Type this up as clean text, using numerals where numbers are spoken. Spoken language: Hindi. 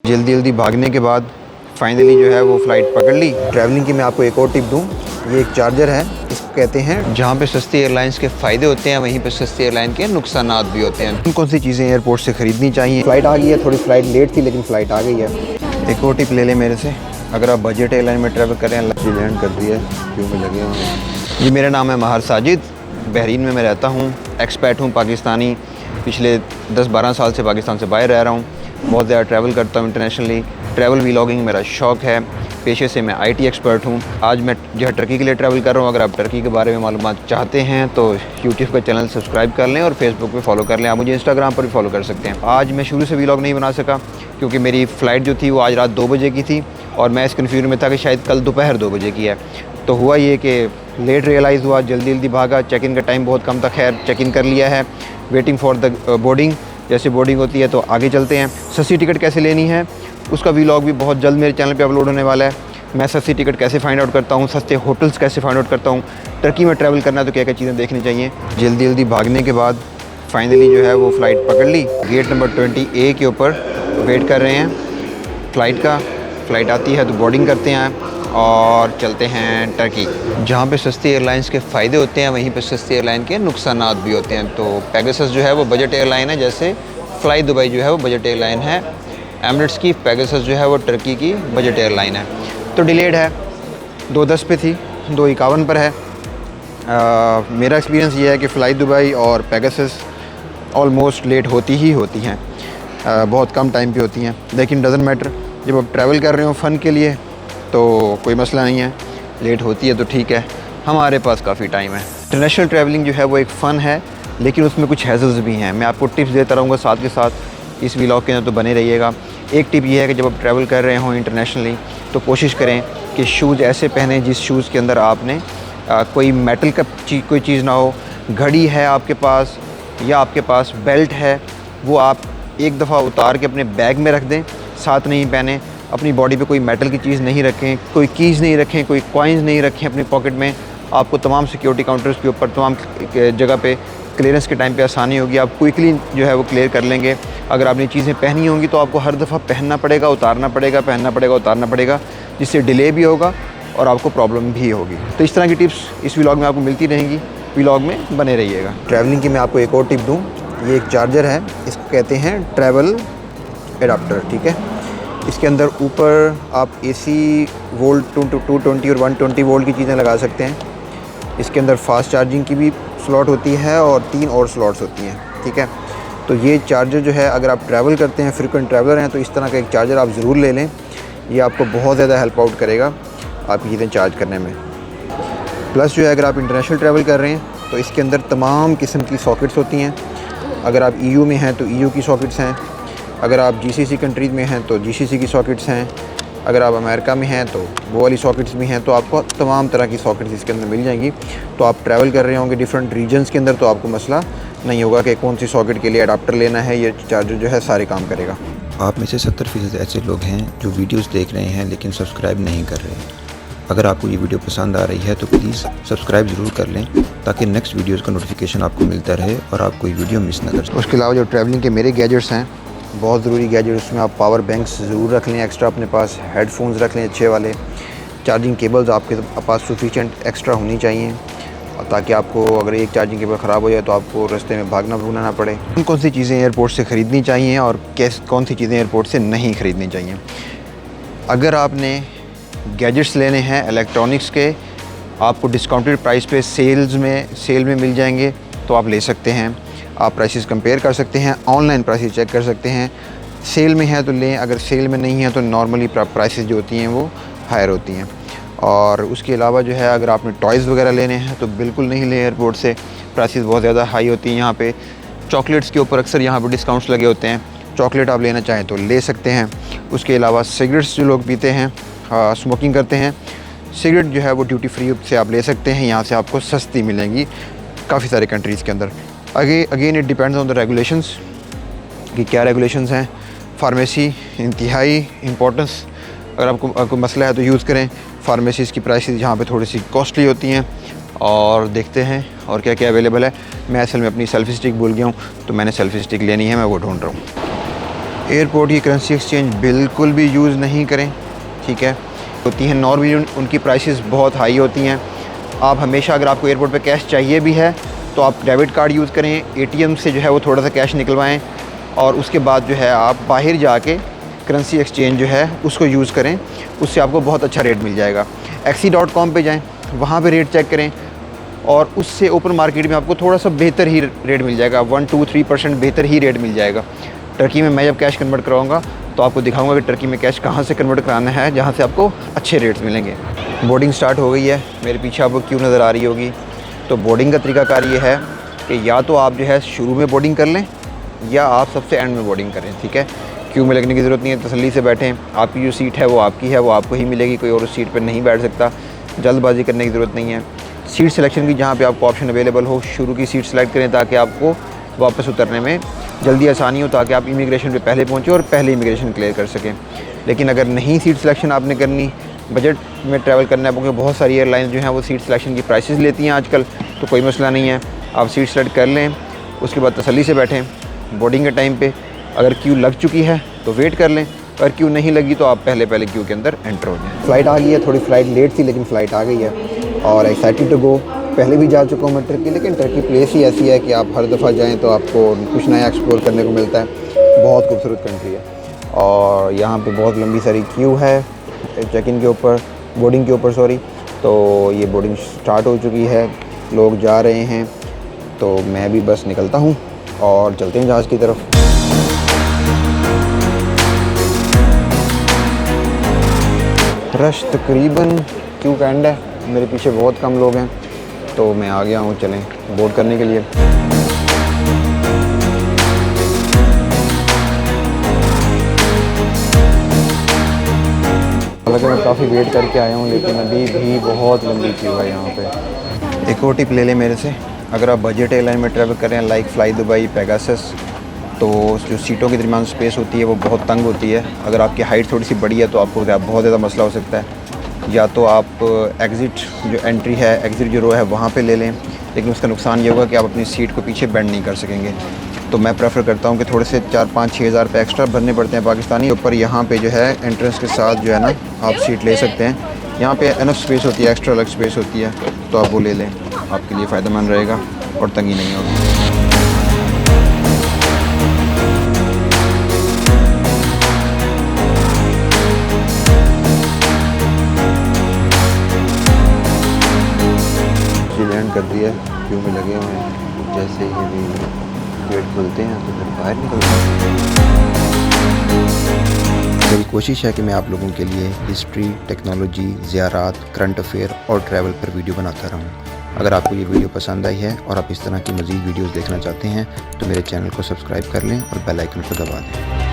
जल्दी जल्दी भागने के बाद फाइनली जो है वो फ़्लाइट पकड़ ली। ट्रैवलिंग की मैं आपको एक और टिप दूँ, ये एक चार्जर है, इसको कहते हैं। जहाँ पे सस्ती एयरलाइंस के फ़ायदे होते हैं वहीं पे सस्ती एयरलाइन के नुकसानात भी होते हैं। कौन कौन सी चीज़ें एयरपोर्ट से ख़रीदनी चाहिए। फ़्लाइट आ गई है, थोड़ी फ़्लाइट लेट थी लेकिन फ़्लाइट आ गई है। एक और टिप ले लें मेरे से, अगर आप बजट एयरलाइन में ट्रैवल करें, लैंड कर दी है, क्यों में लगे हुए हैं। जी मेरा नाम है महार साजिद, बहरीन में मैं रहता हूँ, एक्सपैट हूँ पाकिस्तानी। पिछले 10-12 साल से पाकिस्तान से बाहर रह रहा हूँ, बहुत ज़्यादा ट्रैवल करता हूँ इंटरनेशनली। ट्रैवल व्लॉगिंग मेरा शौक़ है, पेशे से मैं IT एक्सपर्ट हूँ। आज मैं जो है टर्की के लिए ट्रैवल कर रहा हूँ। अगर आप टर्की के बारे में मालूमात चाहते हैं तो यूट्यूब का चैनल सब्सक्राइब कर लें और फेसबुक पे फॉलो कर लें। आप मुझे इंस्टाग्राम पर भी फॉलो कर सकते हैं। आज मैं शुरू से व्लॉग नहीं बना सका क्योंकि मेरी फ़्लाइट जो थी वो आज रात 2 बजे की थी और मैं इस कन्फ्यूजन में था कि शायद कल दोपहर 2 बजे की है। तो हुआ ये कि लेट रियलाइज़ हुआ, जल्दी जल्दी भागा। चेक इन का टाइम बहुत कम था, खैर चेक इन कर लिया है। वेटिंग फॉर द बोर्डिंग, जैसे बोर्डिंग होती है तो आगे चलते हैं। सस्ती टिकट कैसे लेनी है उसका व्लॉग भी बहुत जल्द मेरे चैनल पे अपलोड होने वाला है। मैं सस्ती टिकट कैसे फाइंड आउट करता हूँ, सस्ते होटल्स कैसे फाइंड आउट करता हूँ, टर्की में ट्रैवल करना है तो क्या क्या चीज़ें देखनी चाहिए। जल्दी जल्दी भागने के बाद फाइनली जो है वो फ़्लाइट पकड़ ली। गेट नंबर 20A के ऊपर वेट कर रहे हैं फ़्लाइट का। फ़्लाइट आती है तो बोर्डिंग करते हैं और चलते हैं टर्की। जहाँ पे सस्ती एयरलाइंस के फ़ायदे होते हैं वहीं पे सस्ती एयरलाइन के नुकसानात भी होते हैं। तो पेगासस जो है वो बजट एयरलाइन है, जैसे फ़्लाई दुबई जो है वो बजट एयरलाइन है। एमिरेट्स की पेगासस जो है वो टर्की की बजट एयरलाइन है। तो डिलेड है, 2:10 पे थी, 2:51 पर है। मेरा एक्सपीरियंस ये है कि फ़्लाई दुबई और पेगासस ऑलमोस्ट लेट होती ही होती हैं, बहुत कम टाइम पे होती हैं। लेकिन डज़न्ट मैटर, जब आप ट्रैवल कर रहे हो फ़न के लिए तो कोई मसला नहीं है, लेट होती है तो ठीक है, हमारे पास काफ़ी टाइम है। इंटरनेशनल ट्रैवलिंग जो है वो एक फ़न है लेकिन उसमें कुछ हैज़ल्स भी हैं। मैं आपको टिप्स देता रहूँगा साथ के साथ, इस व्लॉग के अंदर तो बने रहिएगा। एक टिप ये है कि जब आप ट्रैवल कर रहे हों इंटरनेशनली तो कोशिश करें कि शूज़ ऐसे पहनें जिस शूज़ के अंदर आपने कोई मेटल का कोई चीज़ ना हो। घड़ी है आपके पास या आपके पास बेल्ट है, वो आप एक दफ़ा उतार के अपने बैग में रख दें, साथ नहीं पहने। अपनी बॉडी पे कोई मेटल की चीज़ नहीं रखें, कोई कीज़ नहीं रखें, कोई कॉइन्स नहीं रखें अपनी पॉकेट में। आपको तमाम सिक्योरिटी काउंटर्स के ऊपर तमाम जगह पे क्लियरेंस के टाइम पे आसानी होगी, आप क्विकली जो है वो क्लियर कर लेंगे। अगर आपने चीज़ें पहनी होंगी तो आपको हर दफ़ा पहनना पड़ेगा, उतारना पड़ेगा, पहनना पड़ेगा, उतारना पड़ेगा, जिससे डिले भी होगा और आपको प्रॉब्लम भी होगी। तो इस तरह की टिप्स इस व्लॉग में आपको मिलती रहेंगी, व्लॉग में बने रहिएगा। ट्रैवलिंग की मैं आपको एक और टिप दूँ, ये एक चार्जर है, इसको कहते हैं ट्रैवल एडाप्टर, ठीक है। इसके अंदर ऊपर आप AC वोल्ट 220 और 120 वोल्ट की चीज़ें लगा सकते हैं। इसके अंदर फास्ट चार्जिंग की भी स्लॉट होती है और 3 और स्लॉट्स होती हैं, ठीक है। तो ये चार्जर जो है, अगर आप ट्रैवल करते हैं, फ्रीक्वेंट ट्रैवलर हैं, तो इस तरह का एक चार्जर आप ज़रूर ले लें। ये आपको बहुत ज़्यादा हेल्प आउट करेगा आपकी चीज़ें चार्ज करने में। प्लस जो है, अगर आप इंटरनेशनल ट्रैवल कर रहे हैं तो इसके अंदर तमाम किस्म की सॉकेट्स होती हैं। अगर आप EU में हैं तो EU की सॉकेट्स हैं, अगर आप GCC कंट्रीज़ में हैं तो GCC की सॉकेट्स हैं, अगर आप अमेरिका में हैं तो वो वाली सॉकेट्स भी हैं। तो आपको तमाम तरह की सॉकेट्स इसके अंदर मिल जाएंगी। तो आप ट्रैवल कर रहे होंगे डिफरेंट रीजन्स के अंदर तो आपको मसला नहीं होगा कि कौन सी सॉकेट के लिए अडाप्टर लेना है। ये चार्जर जो है सारे काम करेगा। आप में से 70% ऐसे लोग हैं जो वीडियोस देख रहे हैं लेकिन सब्सक्राइब नहीं कर रहे। अगर आपको ये वीडियो पसंद आ रही है तो प्लीज़ सब्सक्राइब ज़रूर कर लें ताकि नेक्स्ट वीडियोज़ का नोटिफिकेशन आपको मिलता रहे और आप कोई वीडियो मिस न कर सकें। उसके अलावा जो ट्रैवलिंग के मेरे गैजेट्स हैं, बहुत ज़रूरी गैजेट्स, उसमें आप पावर बैंक्स ज़रूर रख लें एक्स्ट्रा अपने पास, हेडफोन्स रख लें अच्छे वाले, चार्जिंग केबल्स आपके पास सफिशिएंट एक्स्ट्रा होनी चाहिए ताकि आपको अगर एक चार्जिंग केबल ख़राब हो जाए तो आपको रास्ते में भागना भूगना ना पड़े। कौन सी चीज़ें एयरपोर्ट से ख़रीदनी चाहिए और कौन सी चीज़ें एयरपोर्ट से नहीं ख़रीदनी चाहिए। अगर आपने गैजेट्स लेने हैं इलेक्ट्रॉनिक्स के, आपको डिस्काउंटेड प्राइस पे सेल में मिल जाएंगे तो आप ले सकते हैं। आप प्राइसेस कंपेयर कर सकते हैं, ऑनलाइन प्राइसेस चेक कर सकते हैं। सेल में है तो लें, अगर सेल में नहीं है तो नॉर्मली प्राइसेस जो होती हैं वो हायर होती हैं। और उसके अलावा जो है, अगर आपने टॉयज़ वगैरह लेने हैं तो बिल्कुल नहीं लें एयरपोर्ट से, प्राइसेस बहुत ज़्यादा हाई होती हैं यहाँ पे। चॉकलेट्स के ऊपर अक्सर यहाँ पे डिस्काउंट्स लगे होते हैं, चॉकलेट आप लेना चाहें तो ले सकते हैं। उसके अलावा सिगरेट्स जो लोग पीते हैं, स्मोकिंग करते हैं, सिगरेट जो है वो ड्यूटी फ्री से आप ले सकते हैं, यहाँ से आपको सस्ती मिलेंगी काफ़ी सारे कंट्रीज़ के अंदर। Again it depends on the regulations कि क्या रेगुलेशंस हैं। फार्मेसी इंतहाई इम्पोर्टेंस, अगर आपको मसला है तो यूज़ करें। फार्मेसीज़ की प्राइसेस यहाँ पे थोड़ी सी कॉस्टली होती हैं। और देखते हैं और क्या क्या अवेलेबल है। मैं असल में अपनी सेल्फ़ी स्टिक भूल गया हूँ तो मैंने सेल्फ़ी स्टिक लेनी है, मैं वो ढूंढ रहा हूँ। एयरपोर्ट की करेंसी एक्सचेंज बिल्कुल भी यूज़ नहीं करें, ठीक है। होती हैं नॉर्मली उनकी प्राइसेस बहुत हाई होती हैं। आप हमेशा अगर आपको एयरपोर्ट पे कैश चाहिए भी है तो आप डेबिट कार्ड यूज़ करें, एटीएम से जो है वो थोड़ा सा कैश निकलवाएं और उसके बाद जो है आप बाहर जाके करेंसी एक्सचेंज जो है उसको यूज़ करें, उससे आपको बहुत अच्छा रेट मिल जाएगा। Axi.com पे जाएँ, वहाँ पे रेट चेक करें और उससे ओपन मार्केट में आपको थोड़ा सा बेहतर ही रेट मिल जाएगा, 1-2-3% बेहतर ही रेट मिल जाएगा। टर्की में मैं जब कैश कन्वर्ट कराऊंगा तो आपको दिखाऊंगा कि टर्की में कैश कहाँ से कन्वर्ट कराना है, जहाँ से आपको अच्छे रेट्स मिलेंगे। बोर्डिंग स्टार्ट हो गई है, मेरे पीछे आपको क्यू नज़र आ रही होगी। तो बोर्डिंग का तरीकाकार ये है कि या तो आप जो है शुरू में बोर्डिंग कर लें या आप सबसे एंड में बोर्डिंग करें, ठीक है। क्यू में लगने की ज़रूरत नहीं है, तसल्ली से बैठें। आपकी जो सीट है वो आपकी है, वो आपको ही मिलेगी, कोई और उस सीट पर नहीं बैठ सकता। जल्दबाजी करने की ज़रूरत नहीं है। सीट सिलेक्शन की जहाँ पे आपको ऑप्शन अवेलेबल हो, शुरू की सीट सेलेक्ट करें ताकि आपको वापस उतरने में जल्दी आसानी हो, ताकि आप इमिग्रेशन पे पहले पहुँचें और पहले इमिग्रेशन क्लियर कर सकें। लेकिन अगर नहीं सीट सिलेक्शन आपने करनी, बजट में ट्रैवल करना है, क्योंकि बहुत सारी एयरलाइंस जो हैं वो सीट सिलेक्शन की प्राइसेस लेती हैं आजकल, तो कोई मसला नहीं है, आप सीट सेलेक्ट कर लें, उसके बाद तसल्ली से बैठें। बोर्डिंग के टाइम पे अगर क्यू लग चुकी है तो वेट कर लें, अगर क्यू नहीं लगी तो आप पहले क्यू के अंदर एंटर हो जाएं। फ़्लाइट आ गई है, थोड़ी फ़्लाइट लेट थी लेकिन फ़्लाइट आ गई है और एक्साइटेड टू गो। पहले भी जा चुका हूँ मैं टर्की, लेकिन टर्की प्लेस ही ऐसी है कि आप हर दफ़ा जाएँ तो आपको कुछ नया एक्सप्लोर करने को मिलता है। बहुत खूबसूरत कंट्री है और यहाँ पे बहुत लंबी सारी क्यू है चेक इन के ऊपर, बोर्डिंग के ऊपर सॉरी। तो ये बोर्डिंग स्टार्ट हो चुकी है, लोग जा रहे हैं, तो मैं भी बस निकलता हूँ और चलते हैं जहाज़ की तरफ। रश तकरीबन क्यू का एंड है, मेरे पीछे बहुत कम लोग हैं, तो मैं आ गया हूँ, चलें बोर्ड करने के लिए। हालांकि मैं काफ़ी वेट करके आया हूँ लेकिन अभी भी बहुत लंबी क्यू है यहाँ पे। एक और टिप ले लें मेरे से, अगर आप बजट एयरलाइन में ट्रैवल करें लाइक फ्लाई दुबई, पेगासस, तो जो सीटों के दरमियान स्पेस होती है वो बहुत तंग होती है। अगर आपकी हाइट थोड़ी सी बड़ी है तो आपको बहुत ज़्यादा मसला हो सकता है। या तो आप एग्ज़िट जो एंट्री है, एग्ज़िट जो रो है वहाँ पे ले लें, लेकिन उसका नुकसान ये होगा कि आप अपनी सीट को पीछे बेंड नहीं कर सकेंगे। तो मैं प्रेफर करता हूँ कि थोड़े से 4-5-6 हज़ार रुपये एक्स्ट्रा भरने पड़ते हैं पाकिस्तानी ऊपर। यहाँ पे जो है एंट्रेंस के साथ जो है ना आप सीट ले सकते हैं, यहाँ पे इनफ स्पेस होती है, एक्स्ट्रा अलग स्पेस होती है, तो आप वो ले लें, आपके लिए फ़ायदेमंद रहेगा और तंगी नहीं होगी। लैंड कर दिया, क्यू में लगे हुए हैं, जैसे ही भी गेट खुलते हैं तो फिर बाहर निकलते हैं। मेरी कोशिश है कि मैं आप लोगों के लिए हिस्ट्री, टेक्नोलॉजी, ज़ियारात, करंट अफेयर और ट्रैवल पर वीडियो बनाता रहूं। अगर आपको ये वीडियो पसंद आई है और आप इस तरह की मज़ीद वीडियोज़ देखना चाहते हैं तो मेरे चैनल को सब्सक्राइब कर लें और बेल आइकन को दबा दें।